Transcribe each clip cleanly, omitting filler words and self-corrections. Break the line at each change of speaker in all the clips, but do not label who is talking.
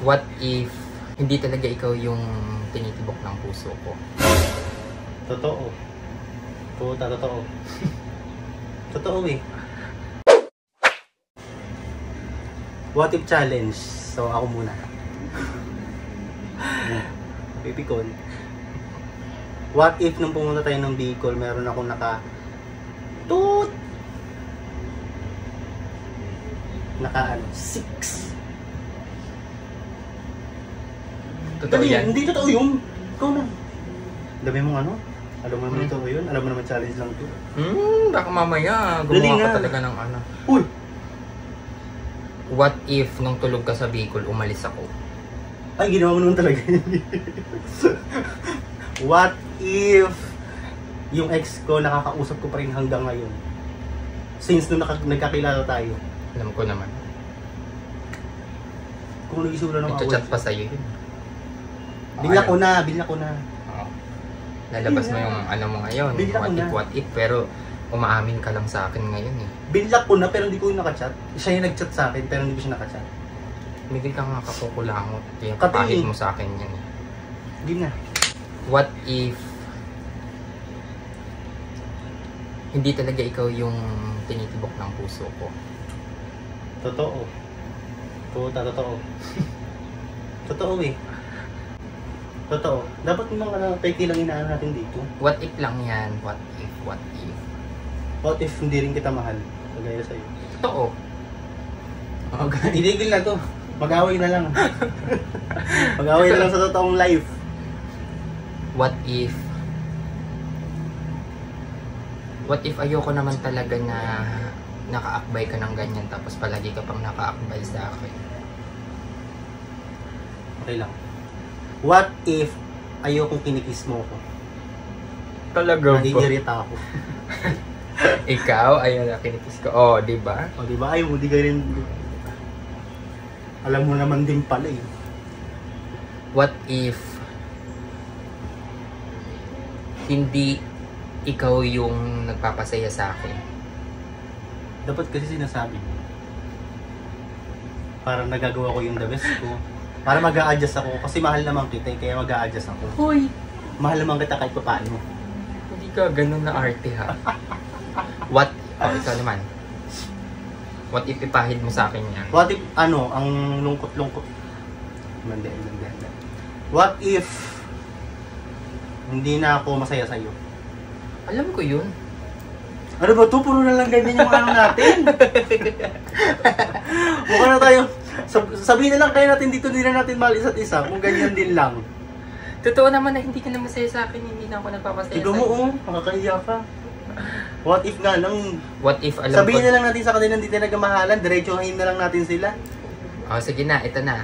What if hindi talaga ikaw yung tinitibok ng puso ko?
Totoo. Puta, totoo. Totoo eh. What if challenge? So ako muna. Baby Con. What if nung pumunta tayo ng Bicol, meron akong toot! Naka 6.
Totoo yan?
Hindi totoo yun. Ikaw na. Dami mong ano? Alam mo naman totoo yun? Alam mo naman challenge lang ito.
Baka mamaya gumawa ka talaga ng ano.
Uy!
What if nung tulog ka sa Bicol, umalis ako?
Ay, ginawa mo naman talaga yun. What if yung ex ko nakakausap ko pa rin hanggang ngayon? Since nung nagkakilala tayo.
Alam ko naman.
Kung nag-isura ng
Nagchat pa sa'yo yun.
Binla ko na.
Oo. Lalabas mo yung ano mo ngayon. What if, pero umaamin ka lang sa akin ngayon eh.
Binlock ko na pero hindi ko yung nakachat. Siya yung nagchat sa akin pero hindi ko siya nakachat.
Hindi ka nga kakukulangot. Yung kapahit mo sa akin yan eh.
Hindi na.
What if hindi talaga ikaw yung tinitibok ng puso ko?
Totoo. Puta, totoo. Totoo eh. Totoo. Dapat mga peki lang inaano natin dito.
What if lang yan? What if?
What if hindi rin kita mahal? Kagaya sa'yo.
Totoo.
Okay. Itigil na to. Mag-away na lang. Mag-away na lang sa totoong life.
What if ayoko naman talaga na nakaakbay ka ng ganyan tapos palagi ka pang nakaakbay sa akin?
Okay lang. What if ayokong kinikis mo ko?
Talaga ba?
Nagigirita ako.
Ikaw, ayaw na kinikis ko. Oh, di ba?
O, di ba? Ayaw mo, di ka rin. Alam mo naman din pala eh.
What if hindi ikaw yung nagpapasaya sa akin?
Dapat kasi sinasabi mo. Parang nagagawa ko yung the best ko. Para mag-a-adjust ako. Kasi mahal naman kita eh, kaya mag-a-adjust ako.
Hoy!
Mahal naman kita kahit paano.
Hindi ka ganun na arte ha. Ikaw naman. What if ipahid mo sa akin yan?
What if, ang lungkot-lungkot. Mandi. What if hindi na ako masaya sa'yo?
Alam ko yun.
Ano ba to? Puro na lang ganyan yung ano natin. Mukha na tayo. Sabihin na lang kayo natin dito, hindi na natin mahal isa't isa. Kung ganyan din lang.
Totoo naman na hindi ka na masaya sa akin, hindi na ako nagpapasaya
Ikaw mo, makakahiya ka. What if nga lang?
What if alam
Sabihin
ko...
na lang natin sa kanila hindi talaga mahalan, diretsuhin na lang natin sila.
Oh, sige na, ito na.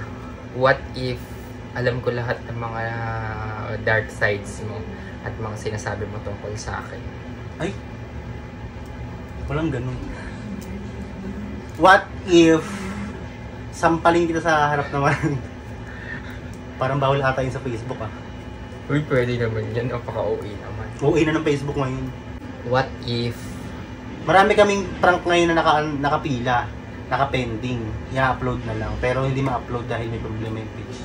What if alam ko lahat ng mga dark sides mo at mga sinasabi mo tungkol sa akin?
Ay, walang ganun. What if sampalin kita sa harap naman? Parang bawal ata yun sa Facebook ah.
Uy, pwede naman yan. Napaka-OA naman.
OA na ng Facebook ngayon.
What if...
Marami kaming prank ngayon na nakapila, naka-pending. I-upload na lang. Pero hindi ma-upload dahil may problema yung page.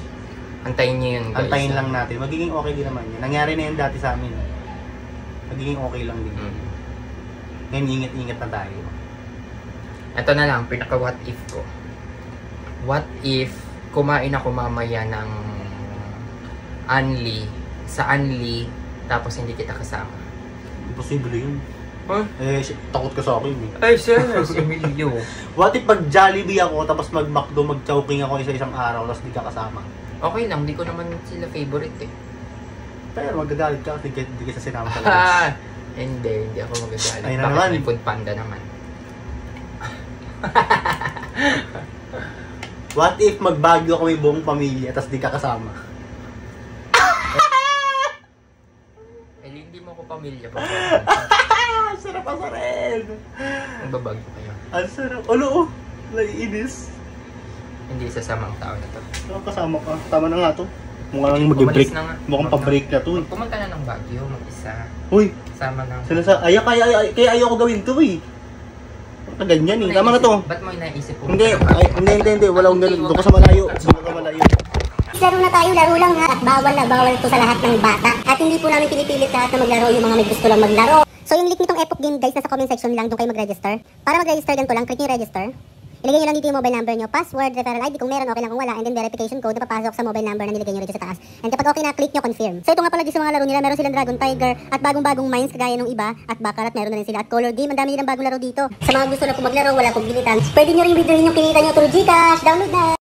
Antayin nyo yun, guys.
Antayin lang natin. Magiging okay din naman yun. Nangyari na yun dati sa amin. Magiging okay lang din. Ngayon, ingat-ingat na tayo.
Ito na lang, pinaka-what if ko. What if kumain ako mamaya ng Anli, tapos hindi kita kasama?
Imposible yun.
Huh?
Takot ka sa akin eh.
Ay, serious, Emilio.
What if pag Jollibee ako, tapos mag-McDo, mag-Chowking ako isa-isang araw, tapos di ka kasama?
Okay lang, di ko naman sila favorite eh.
Pero magagalit ka kasi di ka sa sinama talaga.
Hindi ako magagalit.
Ay na
Bakit
naman.
may food panda naman?
What if mag-Baguio kami buong pamilya, tapos di ka kasama?
Hindi mo ko pamilya pa.
Sarap asa rin!
Magbabagyo kayo.
Ang sarap. Ano? Naiinis.
Hindi sasamang tao na to.
Kasama ka. Tama na nga to. Mukhang mag-break. Mukhang pa-break na to eh.
Pumunta na ng Baguio, mag-isa.
Uy!
Sama ng...
Kaya ayaw ko gawin to eh. Ganyan eh. Tama na to.
Ba't mo inaisip po?
Hindi. Wala akong ganun. Doon ka sa malayo.
laro na tayo, laro lang ha. At bawal na bawal ito sa lahat ng bata. At hindi po namin pinipilit lahat na maglaro, yung mga may gusto lang maglaro. So yung link nitong Epoch Game guys, nasa comment section lang, doon kayo mag-register. Para mag-register ganito lang, click nyo register. Ilagay nyo lang dito yung mobile number nyo, password, referral ID kung meron, okay lang kung wala, and then verification code na papasok sa mobile number na nilagay nyo dito sa taas. And kapag okay na, click nyo confirm. So ito nga pala dito sa mga laro nila, meron silang Dragon Tiger at bagong-bagong mines kagaya ng iba at Baccarat meron na rin sila at Color Game, ang dami nilang bagong laro dito. Sa mga gusto na po maglaro, wala pong bilitan, pwede nyo rin withdrawin yung kinita nyo through GCash, download na!